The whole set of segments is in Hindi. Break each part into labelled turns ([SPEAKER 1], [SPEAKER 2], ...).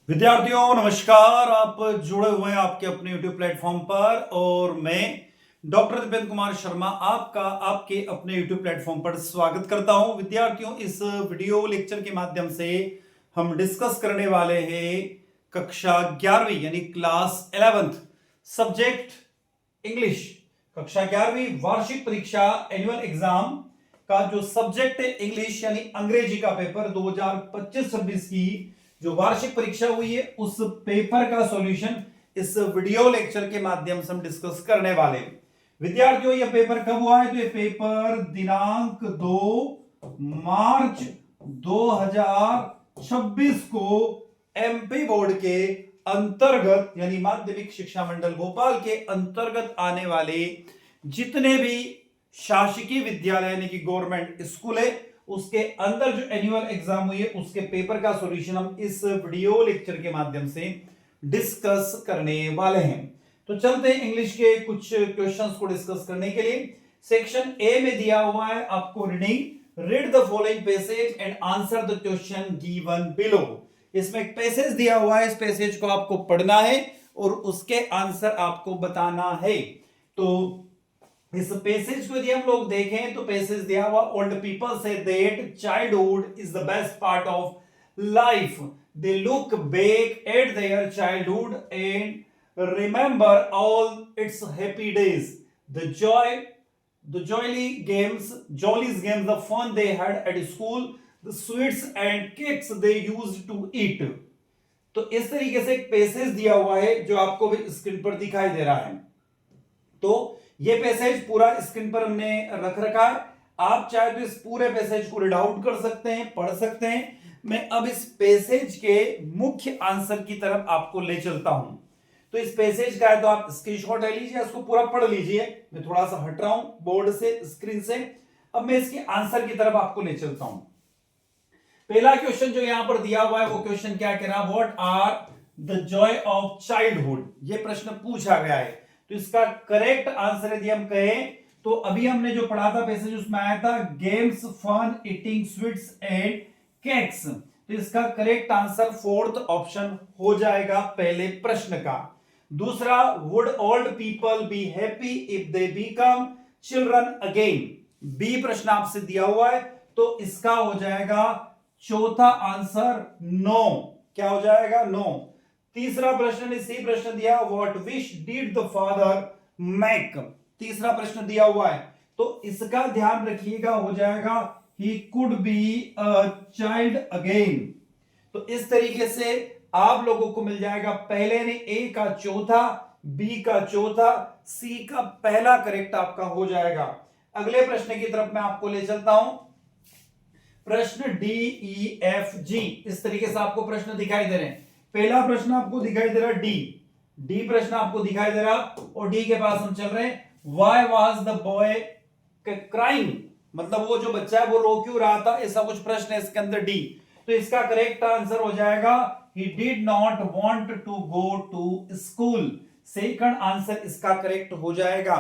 [SPEAKER 1] विद्यार्थियों नमस्कार। आप जुड़े हुए हैं आपके अपने YouTube प्लेटफॉर्म पर और मैं डॉक्टर दीपेंद्र कुमार शर्मा आपका आपके अपने YouTube प्लेटफॉर्म पर स्वागत करता हूं। विद्यार्थियों, इस वीडियो लेक्चर के माध्यम से हम डिस्कस करने वाले हैं कक्षा 11वीं यानी क्लास 11th सब्जेक्ट इंग्लिश। कक्षा 11वीं वार्षिक परीक्षा एनुअल एग्जाम का जो सब्जेक्ट है इंग्लिश यानी अंग्रेजी का पेपर 2025-26 की जो वार्षिक परीक्षा हुई है उस पेपर का सॉल्यूशन इस वीडियो लेक्चर के माध्यम से हम डिस्कस करने वाले हैं। विद्यार्थियों, यह पेपर कब हुआ है? तो यह पेपर दिनांक 2 मार्च 2026 को एमपी बोर्ड के अंतर्गत यानी माध्यमिक शिक्षा मंडल भोपाल के अंतर्गत आने वाले जितने भी शासकीय विद्यालय यानी कि गवर्नमेंट स्कूल है उसके अंदर जो एनुअल एग्जाम हुई है उसके पेपर का सॉल्यूशन हम इस वीडियो लेक्चर के माध्यम से डिस्कस करने वाले हैं। तो चलते हैं इंग्लिश के कुछ क्वेश्चंस को डिस्कस करने के लिए। सेक्शन ए में दिया हुआ है आपको read the following passage and answer the question given below. इसमें एक पैसेज दिया हुआ है, इस पैसेज को आपको पढ़ना है और उसके आंसर आपको बताना है। तो इस पैसेज को यदि हम लोग देखें तो पैसेज दिया हुआ old people say that childhood is the best part of life, they look back at their childhood and remember all it's happy days, the jollies games, the fun they had at school, the sweets and cakes they used to eat। तो इस तरीके से एक पैसेज दिया हुआ है जो आपको भी स्क्रीन पर दिखाई दे रहा है। तो ये पैसेज पूरा स्क्रीन पर हमने रख रखा है, आप चाहे तो इस पूरे पैसेज को रीड आउट कर सकते हैं, पढ़ सकते हैं। मैं अब इस पैसेज के मुख्य आंसर की तरफ आपको ले चलता हूं। तो इस पैसेज का है तो आप स्क्रीनशॉट ले लीजिए, इसको पूरा पढ़ लीजिए। मैं थोड़ा सा हट रहा हूं बोर्ड से, स्क्रीन से। अब मैं इसके आंसर की तरफ आपको ले चलता हूं। पहला क्वेश्चन जो यहां पर दिया हुआ है वो क्वेश्चन क्या कह रहा है? What are the joy of childhood, ये प्रश्न पूछा गया है। तो इसका करेक्ट आंसर यदि हम कहें तो अभी हमने जो पढ़ा था पैसेज उसमें आया था games, fun, eating sweets and cakes. तो इसका करेक्ट आंसर फोर्थ ऑप्शन हो जाएगा पहले प्रश्न का। दूसरा, would old people be happy if they become children again, B प्रश्न आपसे दिया हुआ है तो इसका हो जाएगा चौथा आंसर नो। क्या हो जाएगा? नो। तीसरा प्रश्न ने सी प्रश्न दिया what wish did the father make, तीसरा प्रश्न दिया हुआ है तो इसका ध्यान रखिएगा, हो जाएगा he could be a child again. तो इस तरीके से आप लोगों को मिल जाएगा पहले ने ए का चौथा, बी का चौथा, सी का पहला करेक्ट आपका हो जाएगा। अगले प्रश्न की तरफ मैं आपको ले चलता हूं। प्रश्न डी ई एफ जी, इस तरीके से आपको प्रश्न दिखाई दे रहे हैं। पहला प्रश्न आपको दिखाई दे रहा डी प्रश्न आपको दिखाई दे रहा और डी के पास हम चल रहे हैं। Why was the boy crying, मतलब वो जो बच्चा है वो रो क्यों रहा था, ऐसा कुछ प्रश्न है इसके अंदर डी। तो इसका करेक्ट आंसर हो जाएगा he did not want to go to school, second answer इसका करेक्ट हो जाएगा।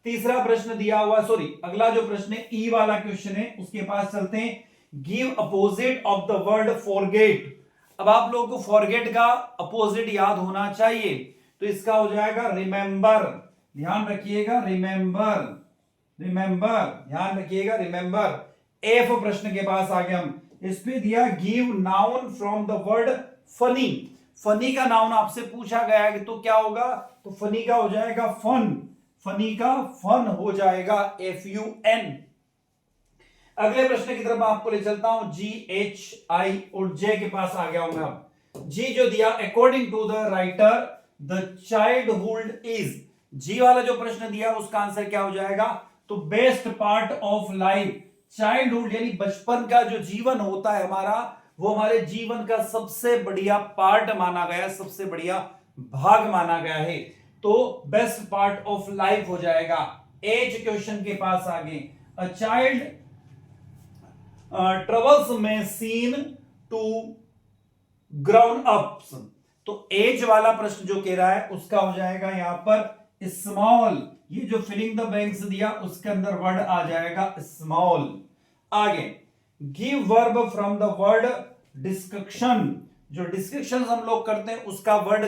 [SPEAKER 1] तीसरा प्रश्न दिया हुआ, अगला जो प्रश्न है ई वाला क्वेश्चन है उसके पास चलते हैं। Give opposite of the word forget, अब आप लोगों को फॉरगेट का अपोजिट याद होना चाहिए तो इसका हो जाएगा रिमेंबर। ध्यान रखिएगा रिमेंबर, ध्यान रखिएगा रिमेंबर। एफ प्रश्न के पास आ गए हम, इस पे दिया give noun from the word funny, funny का नाउन आपसे पूछा गया है तो क्या होगा? तो फनी का हो जाएगा फन, फनी का फन हो जाएगा FUN। अगले प्रश्न की तरफ आपको ले चलता हूं। जी एच आई और जे के पास आ गया हूं मैं। अब जी जो दिया according to the writer the childhood is, G वाला जो प्रश्न दिया उसका आंसर क्या हो जाएगा? तो best part of life, childhood यानी बचपन का जो जीवन होता है हमारा वो हमारे जीवन का सबसे बढ़िया पार्ट माना गया, सबसे बढ़िया भाग माना गया है तो बेस्ट पार्ट ऑफ लाइफ हो जाएगा। एज क्वेश्चन के पास आ गए। अ चाइल्ड ट्रबल्स में सीन टू ग्राउंड अप्स, तो एज वाला प्रश्न जो कह रहा है उसका हो जाएगा यहां पर स्मॉल, ये जो फिलिंग द ब्लैंक्स दिया उसके अंदर वर्ड आ जाएगा स्मॉल। आगे give verb from the word discussion, जो डिस्कशन हम लोग करते हैं उसका वर्ड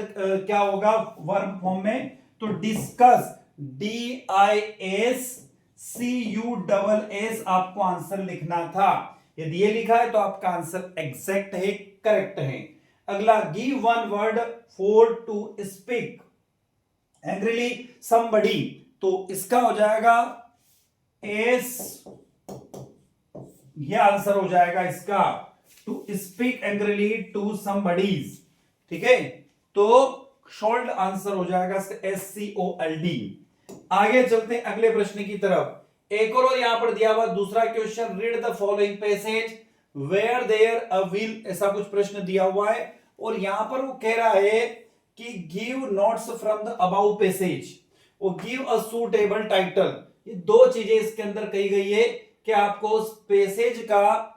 [SPEAKER 1] क्या होगा वर्ब फॉर्म में, तो डिस्कस, DISCUSS आपको आंसर लिखना था। यदि ये लिखा है तो आपका आंसर एग्जैक्ट है, करेक्ट है। अगला, give one word for to speak angrily somebody, तो इसका हो जाएगा एस, ये आंसर हो जाएगा इसका, to speak angrily to somebody's. ठीक है, तो शॉर्ट आंसर हो जाएगा SCOLD। आगे चलते हैं अगले प्रश्न की तरफ। एक और यहां पर दिया हुआ दूसरा question, read the following passage where there a will, ऐसा कुछ प्रश्न दिया हुआ है और यहां पर वो कह रहा है कि give notes from the above passage और गिव अ सूटेबल टाइटल। ये दो चीजें इसके अंदर कही गई है कि आपको उस पैसेज का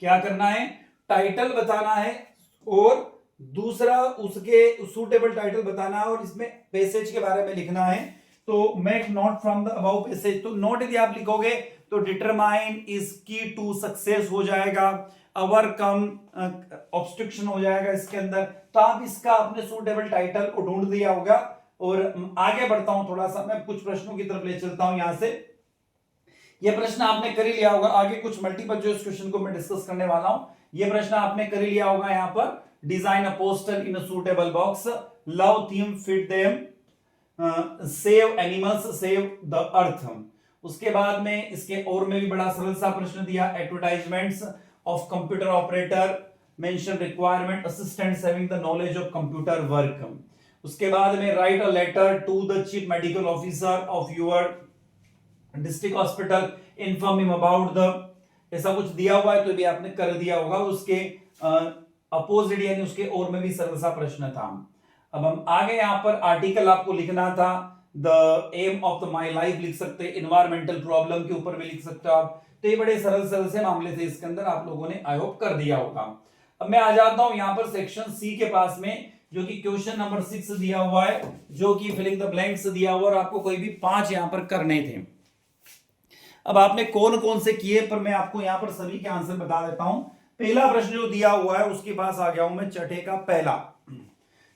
[SPEAKER 1] क्या करना है, टाइटल बताना है और दूसरा उसके सूटेबल टाइटल बताना है और इसमें पैसेज के बारे में लिखना है। तो make note from the above passage, तो नोट यदि आप लिखोगे तो डिटरमाइन इज की टू सक्सेस हो जाएगा, ओवरकम ऑब्स्ट्रक्शन हो जाएगा इसके अंदर। तो आप इसका अपने सूटेबल टाइटल को ढूंढ दिया होगा। और आगे बढ़ता हूं, थोड़ा सा मैं कुछ प्रश्नों की तरफ ले चलता हूं। यहां से यह प्रश्न आपने कर ही लिया होगा, आगे कुछ मल्टीपल जो इस क्वेश्चन को मैं डिस्कस करने वाला हूं, यह प्रश्न आपने कर ही लिया होगा। यहां पर design a poster in a suitable box, love theme fit them, save animals save the earth. उसके बाद में इसके और में भी बड़ा सरल सा प्रश्न दिया, advertisements of computer operator, mention requirement assistants having the knowledge of computer work. उसके बाद में write a letter to the chief medical officer of your district hospital, inform him about the, ऐसा कुछ दिया हुआ है तो भी आपने कर दिया होगा। उसके अपोजिट यानी उसके और में भी सरल सा प्रश्न था। अब हम आगे यहां पर आर्टिकल आपको लिखना था, the aim of the my life लिख सकते हैं, इन्वायरमेंटल प्रॉब्लम के ऊपर भी लिख सकते हो आप। तो ये बड़े सरल सरल से मामले थे इसके अंदर, आप लोगों ने आई होप कर दिया होगा। अब मैं आ जाता हूं यहां पर सेक्शन सी के पास में, जो कि क्वेश्चन नंबर 6 दिया हुआ है, जो कि फिलिंग द ब्लैंक्स दिया हुआ और आपको कोई भी 5 यहां पर करने थे। अब आपने कौन कौन से किए पर मैं आपको यहां पर सभी के आंसर बता देता हूं। पहला प्रश्न जो दिया हुआ है उसके पास आ गया हूं मैं, छठे का पहला,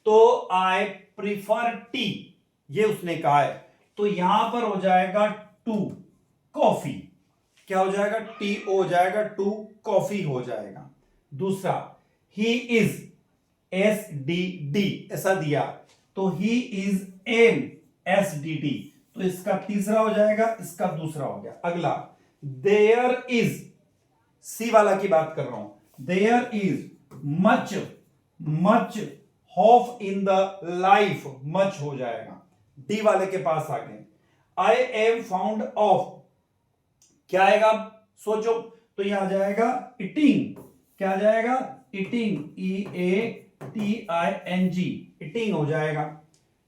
[SPEAKER 1] तो आई प्रिफर टी, ये उसने कहा है, तो यहां पर हो जाएगा टू कॉफी, क्या हो जाएगा, टी हो जाएगा, टू कॉफी हो जाएगा। दूसरा, ही इज, SDD ऐसा दिया, तो ही इज एन SDT, तो इसका तीसरा हो जाएगा, इसका दूसरा हो गया। अगला, देयर इज, सी वाला की बात कर रहा हूं, there is much, much hope in the life, much हो जाएगा। डी वाले के पास आ गए, आई एम फाउंड ऑफ, क्या आएगा सोचो, तो यह आ जाएगा इटिंग, क्या आ जाएगा, इटिंग, EATING, इटिंग हो जाएगा।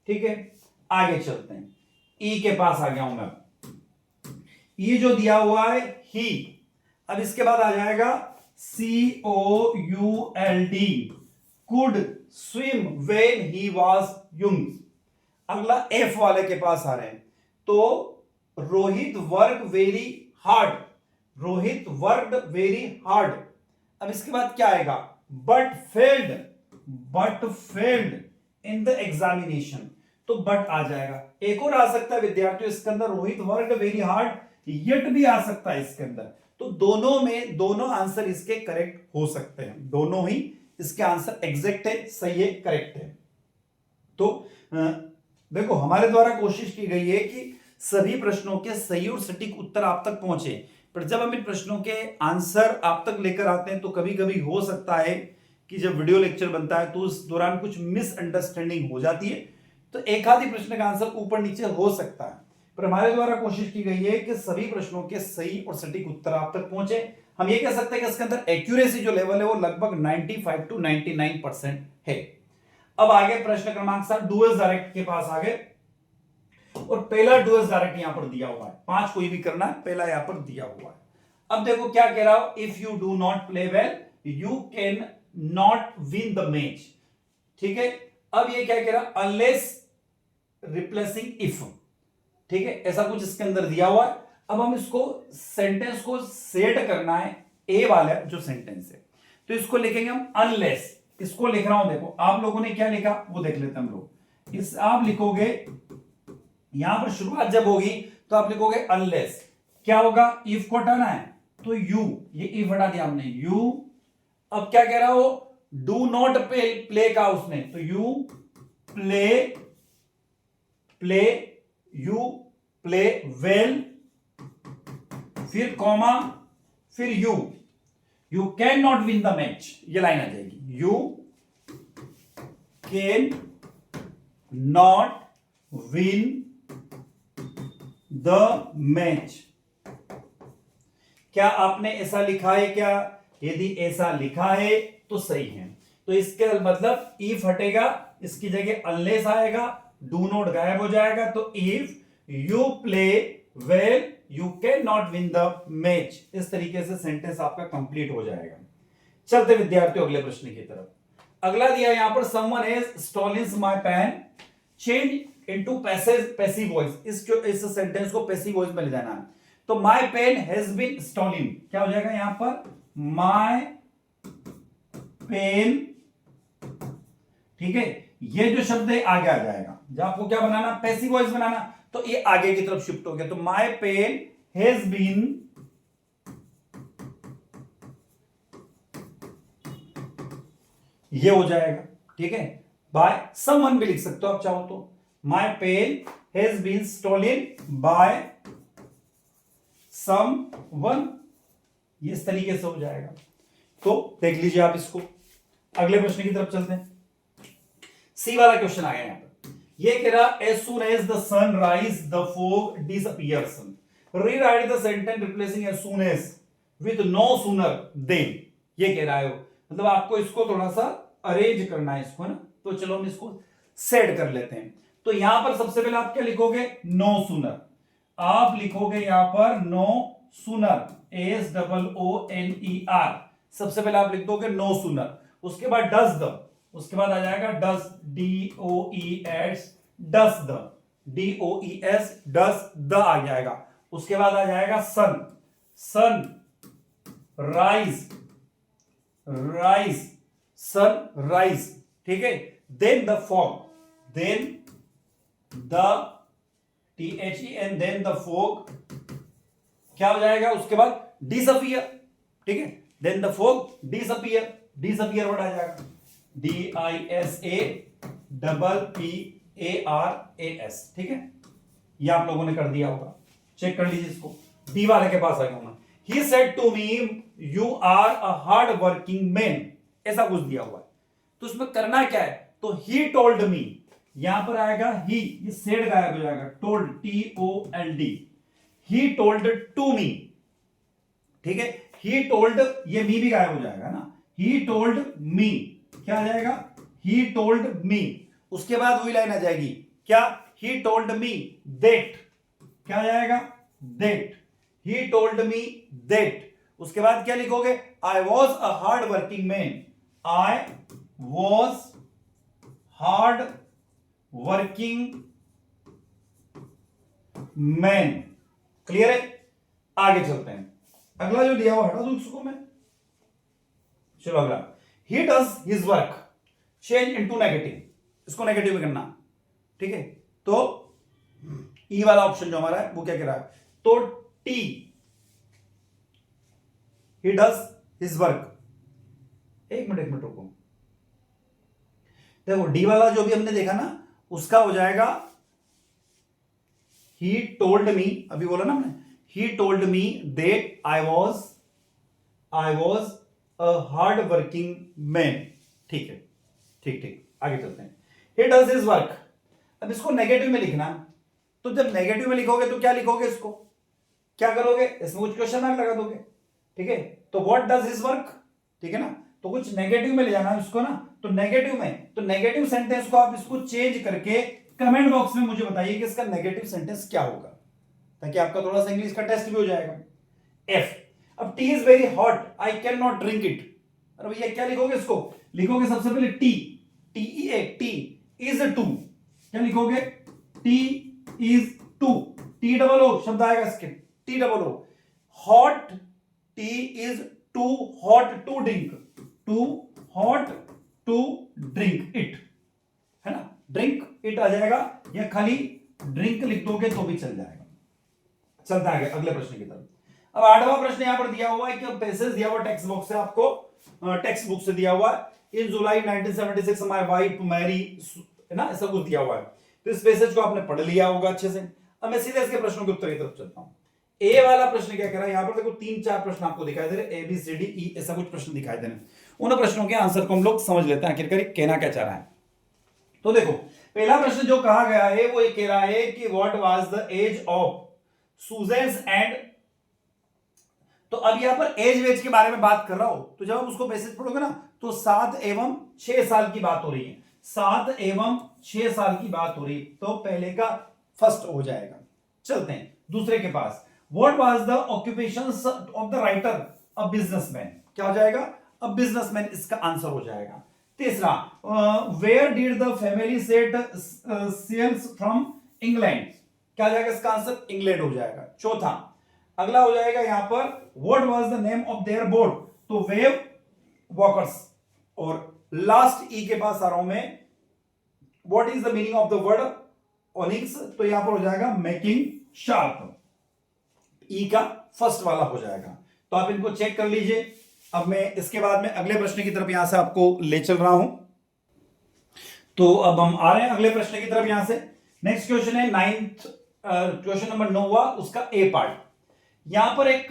[SPEAKER 1] ठीक है, आगे चलते हैं, ई के पास आ गया हूं मैं, ये जो दिया हुआ है ही, अब इसके बाद आ जाएगा COULD, could swim when he was young. अगला एफ वाले के पास आ रहे हैं, तो Rohit work very hard, Rohit worked very hard. अब इसके बाद क्या आएगा, but failed, but failed in the examination, तो बट आ जाएगा। एक और आ सकता है विद्यार्थियों इसके अंदर, Rohit worked very hard, yet भी आ सकता है इसके अंदर। तो दोनों में दोनों आंसर इसके करेक्ट हो सकते हैं, दोनों ही इसके आंसर एग्जैक्ट है, सही है, करेक्ट है। तो देखो हमारे द्वारा कोशिश की गई है कि सभी प्रश्नों के सही और सटीक उत्तर आप तक पहुंचे, पर जब हम इन प्रश्नों के आंसर आप तक लेकर आते हैं तो कभी कभी हो सकता है कि जब वीडियो लेक्चर बनता है तो उस दौरान कुछ मिसअंडरस्टैंडिंग हो जाती है, तो एक आधी प्रश्न का आंसर ऊपर नीचे हो सकता है, पर हमारे द्वारा कोशिश की गई है कि सभी प्रश्नों के सही और सटीक उत्तर आप तक पहुंचे। हम ये कह सकते हैं कि इसके अंदर एक्यूरेसी जो लेवल है वो लगभग 95 to 99% है। अब आगे प्रश्न क्रमांक 7, डूएस डायरेक्ट के पास आ गए, और पहला डूएस डायरेक्ट यहां पर दिया हुआ है, 5 कोई भी करना है, पहला यहां पर दिया हुआ है। अब देखो क्या कह रहा हूं, if you do not play well you can not win the match. ठीक है, अब ये क्या कह रहा, अनलेस रिप्लेसिंग इफ, ठीक है, ऐसा कुछ इसके अंदर दिया हुआ है। अब हम इसको सेंटेंस को सेट करना है, ए वाला जो सेंटेंस है, तो इसको लिखेंगे हम अनलेस, इसको लिख रहा हूं, देखो आप लोगों ने क्या लिखा वो देख लेते हैं हम लोग। इस आप लिखोगे यहां पर शुरुआत जब होगी तो आप लिखोगे अनलेस, क्या होगा, इफ को हटाना है तो यू, ये इफ हटा दिया हमने, यू, अब क्या कह रहा हो, डू नॉट प्ले का उसने, तो you play, play, you play well, फिर कॉमा, फिर you can not win the match, ये लाइन आ जाएगी, you can not win the match. क्या आपने ऐसा लिखा है क्या? यदि ऐसा लिखा है तो सही है, तो इसके मतलब इफ हटेगा, इसकी जगह अनलेस आएगा, डू नॉट गायब हो जाएगा, तो if you play well you can not win the match. इस तरीके से सेंटेंस आपका कंप्लीट हो जाएगा। चलते विद्यार्थियों अगले प्रश्न की तरफ। अगला दिया यहां पर, someone has stolen my pen, change into passive voice. इस सेंटेंस को पैसिव वॉइस में ले जाना है, तो my pen has been stolen, क्या हो जाएगा यहां पर, माय पेन, ठीक है, ये जो शब्द है आगे आ जाएगा। जब आपको क्या बनाना, पैसिव वॉइस बनाना, तो ये आगे की तरफ शिफ्ट हो गया, तो माय पेन हैज बीन ये हो जाएगा, ठीक है, बाय समवन भी लिख सकते हो आप चाहो तो, my pen has been stolen by someone, ये इस तरीके से हो जाएगा। तो देख लीजिए आप इसको। अगले प्रश्न की तरफ चलते हैं। सी वाला क्वेश्चन आया यहां पर, ये कह रहा as soon as the sun rise the fog disappears, rewrite the sentence replacing as soon as with no sooner than। ये कह रहा है, मतलब आपको इसको थोड़ा सा अरेंज करना है इसको ना, तो चलो हम इसको सेट कर लेते हैं। तो यहां पर सबसे पहले आप क्या लिखोगे, नो सूनर, आप लिखोगे यहां पर नो सूनर, SOONER, सबसे पहले आप लिख दोगे नो सूनर, उसके बाद डज द, उसके बाद आ जाएगा does, DOES, does the, DOES, does the आ जाएगा, उसके बाद आ जाएगा sun, sun rise, rise, sun rise, ठीक है, then the fog, then the THEN, then the fog क्या हो जाएगा, उसके बाद डिसअपियर, ठीक है, then the fog disappear, disappear word आ जाएगा, DISAPPARAS, ठीक है, ये आप लोगों ने कर दिया होगा, चेक कर लीजिए इसको। डी वाले के पास आ गया मैं, he said to me you are a hard working man, ऐसा कुछ दिया हुआ है, तो उसमें करना क्या है, तो ही टोल्ड मी, यहां पर आएगा ही, ये सेड गायब हो जाएगा, told, TOLD, he told to me, ठीक है, ही टोल्ड, ये मी भी गायब हो जाएगा ना, ही टोल्ड मी, क्या आ जाएगा, ही टोल्ड मी, उसके बाद वही लाइन आ जाएगी, क्या, ही टोल्ड मी दैट, क्या आ जाएगा, that, he told me that, उसके बाद क्या लिखोगे, I was a hard working man, I was hard working man, clear है। आगे चलते हैं, अगला जो दिया हुआ हटा दो इसको मैं, चलो अगला, he does his work, change into negative, इसको नेगेटिव में करना, ठीक है, तो ई वाला ऑप्शन जो हमारा है वो क्या कह रहा है, तो T, he does his work, एक मिनट रुको, देखो डी वाला जो भी हमने देखा ना उसका हो जाएगा ही टोल्ड मी, अभी बोला ना हमने, he told me that I was a hard working man, ठीक है, ठीक, आगे चलते हैं। he does his work, अब इसको नेगेटिव में लिखना, तो जब नेगेटिव में लिखोगे तो क्या लिखोगे, इसको क्या करोगे, इसमें कुछ क्वेश्चन मार्क लगा दोगे, ठीक है, तो what does his work, ठीक है ना, तो कुछ नेगेटिव में ले जाना है उसको ना, तो नेगेटिव में, तो नेगेटिव सेंटेंस को आप इसको चेंज करके कमेंट बॉक्स में मुझे बताइए कि इसका नेगेटिव सेंटेंस क्या होगा, ताकि आपका थोड़ा सा इंग्लिश का टेस्ट भी हो जाएगा। F, अब tea is very hot, I can not drink it, अरे भैया क्या लिखोगे, इसको लिखोगे सबसे पहले tea, TEA, tea is too, क्या लिखोगे, टी इज टू, TOO शब्द आएगा इसके, TOO, hot, tea is too hot to drink, too hot to drink it, है ना, ड्रिंक इट आ जाएगा, या खाली ड्रिंक लिख दोगे तो भी चल जाएगा। चलता है अगले प्रश्न की तरफ। अब 8वां प्रश्न यहां पर दिया हुआ है कि पैसेज दिया हुआ टेक्स्ट बुक से, आपको टेक्स्ट बुक से दिया हुआ है, इन जुलाई 1976 माय वाइफ मैरी, है ना, ऐसा कुछ दिया हुआ है। तो इस पैसेज को आपने पढ़ लिया होगा अच्छे से। अब मैं सीधे इसके प्रश्नों के उत्तर की तरफ चलता हूं। ए वाला प्रश्न क्या कह रहा है, यहां पर देखो 3-4 प्रश्न आपको दिखाई दे रहे, A B C D E, ऐसा कुछ प्रश्न दिखाई दे रहे हैं। उन प्रश्नों के आंसर को हम लोग समझ लेते हैं आखिरकार कहना क्या चाह रहा है। तो देखो पहला प्रश्न जो कहा गया है वो ये कह रहा है कि what was the age of Susan's end, तो अब यहां पर एज वेज के बारे में बात कर रहा हो, तो जब हम उसको मैसेज पढ़ोगे ना तो 7 एवं 6 साल की बात हो रही है, 7 एवं 6 साल की बात हो रही, तो पहले का फर्स्ट हो जाएगा। चलते हैं दूसरे के पास। What was the occupations of the writer, a businessman, क्या हो जाएगा, अ बिजनेसमैन, इसका आंसर हो जाएगा। तीसरा, where did the family set sails from England, क्या हो जाएगा इसका आंसर, इंग्लैंड हो जाएगा। चौथा अगला हो जाएगा यहां पर, what was the name of their boat, तो वेव वॉकर्स। और लास्ट ई के पास आ रहा हूं मैं, what is the meaning of the word onyx, तो यहां पर हो जाएगा मेकिंग शार्प, ई का फर्स्ट वाला हो जाएगा। तो आप इनको चेक कर लीजिए। अब मैं इसके बाद में अगले प्रश्न की तरफ यहां से आपको ले चल रहा हूं। तो अब हम आ रहे हैं अगले प्रश्न की तरफ यहां से। नेक्स्ट क्वेश्चन है 9th क्वेश्चन नंबर 9वां, उसका ए पार्ट। यहां पर एक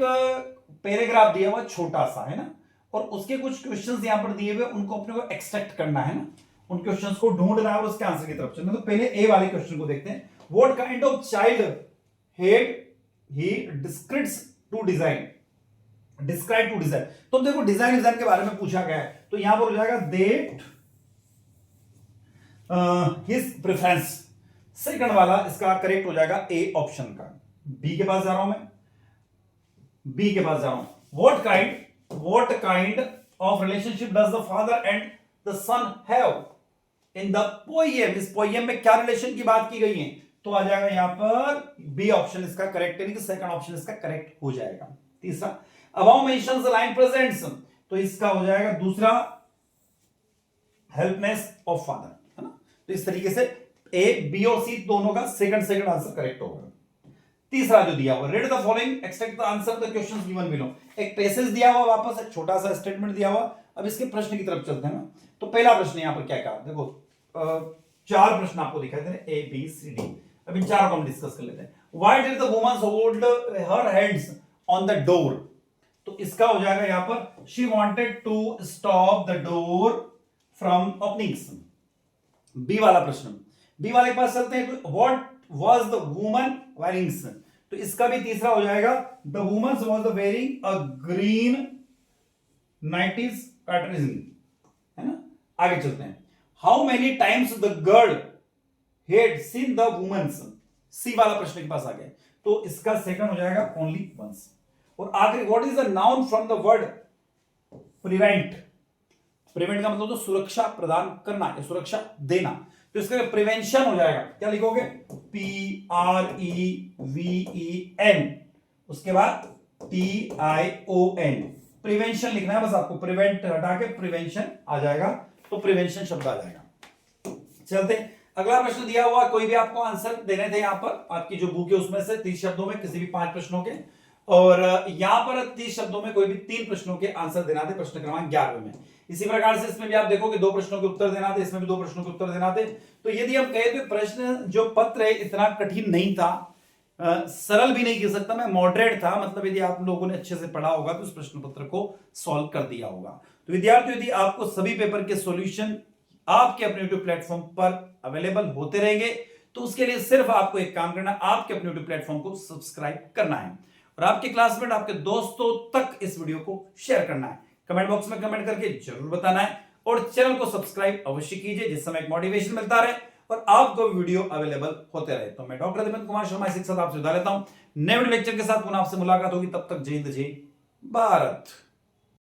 [SPEAKER 1] पैराग्राफ दिया हुआ छोटा सा, है ना, और उसके कुछ क्वेश्चंस यहां पर दिए हुए, उनको अपने को एक्सट्रैक्ट करना है ना, उन क्वेश्चंस को ढूंढना है और उसके आंसर की तरफ चलना। तो पहले ए वाले क्वेश्चन को देखते हैं। What kind of childhood he describes to design, describe to design, तो देखो डिजाइन के बारे में पूछा गया है, तो यहां पर हो जाएगा दैट हिज प्रेफरेंस, सेकंड वाला इसका करेक्ट हो जाएगा ए ऑप्शन का। बी के पास जा रहा हूं मैं, बी के पास जा रहा हूं। What kind of relationship does the father and the son have in the poem, इस पोएम में क्या रिलेशन की बात की गई है, तो आ जाएगा यहां पर बी ऑप्शन इसका करेक्ट, यानी कि सेकंड ऑप्शन इसका करेक्ट हो जाएगा। तीसरा, above mentions the line presents, तो इसका हो जाएगा दूसरा हेल्पनेस ऑफ फादर, है ना। तो इस तरीके से ए बी और सी दोनों का सेकंड आंसर करेक्ट होगा। तीसरा जो दिया हुआ, read the following extract the answer the questions given below, एक पैसेज दिया हुआ, वापस एक छोटा सा स्टेटमेंट दिया हुआ। अब इसके प्रश्न की तरफ चलते हैं ना। तो पहला प्रश्न यहां पर क्या कहा, देखो 4 प्रश्न आपको दिखाई दे रहे हैं, ए बी सी डी। अब इन चारों को हम डिस्कस कर लेते हैं। Why did the woman hold her hands on the door, तो इसका हो जाएगा यहां पर she wanted to stop the door from openings. B वाला प्रश्न, बी वाले के पास चलते हैं। तो what was the woman wearing, तो इसका भी तीसरा हो जाएगा the woman was wearing a green nighties pattern, है ना। आगे चलते हैं। How many times the girl had seen the women's, सी वाला प्रश्न के पास आ गया, तो इसका सेकंड हो जाएगा ओनली वंस। और आखिरी, what is the noun from the word prevent, prevent का मतलब तो सुरक्षा प्रदान करना या सुरक्षा देना, तो इसका प्रिवेंशन हो जाएगा, क्या लिखोगे, PREVEN, उसके बाद TION, प्रिवेंशन लिखना है बस आपको, प्रिवेंट हटा के प्रिवेंशन आ जाएगा, तो प्रिवेंशन शब्द आ जाएगा। चलते अगला प्रश्न दिया हुआ, कोई भी आपको आंसर देने थे, यहां पर आपकी जो बुक है उसमें से 30 शब्दों में किसी भी 5 प्रश्नों के, और यहां पर 30 शब्दों में कोई भी 3 प्रश्नों के आंसर देना थे, प्रश्न क्रमांक 11 में। इसी प्रकार से इसमें भी आप देखोगे 2 प्रश्नों के उत्तर देना थे, इसमें भी 2 प्रश्नों के उत्तर देना थे। तो यदि हम कहें तो प्रश्न जो पत्र है इतना कठिन नहीं था, सरल भी नहीं कह सकता मैं, मॉडरेट था, मतलब यदि आप लोगों ने अच्छे से पढ़ा होगा तो उस प्रश्न पत्र को सॉल्व कर दिया होगा। तो विद्यार्थियों, यदि आपको सभी पेपर के सॉल्यूशन आपके अपने यूट्यूब प्लेटफॉर्म पर अवेलेबल होते रहेंगे, तो उसके लिए सिर्फ आपको एक काम करना है, आपके अपने यूट्यूब प्लेटफॉर्म को सब्सक्राइब करना है और आपके क्लासमेट, आपके दोस्तों तक इस वीडियो को शेयर करना है। कमेंट बॉक्स में कमेंट करके जरूर बताना है और चैनल को सब्सक्राइब अवश्य कीजिए, जिस समय एक मोटिवेशन मिलता रहे और आपको वीडियो अवेलेबल होते रहे। तो मैं डॉक्टर दिपेंद्र कुमार शर्मा शिक्षक आपसे विदा लेता हूं। नए वीडियो लेक्चर के साथ पुनः आपसे मुलाकात होगी, तब तक जय हिंद, जय भारत।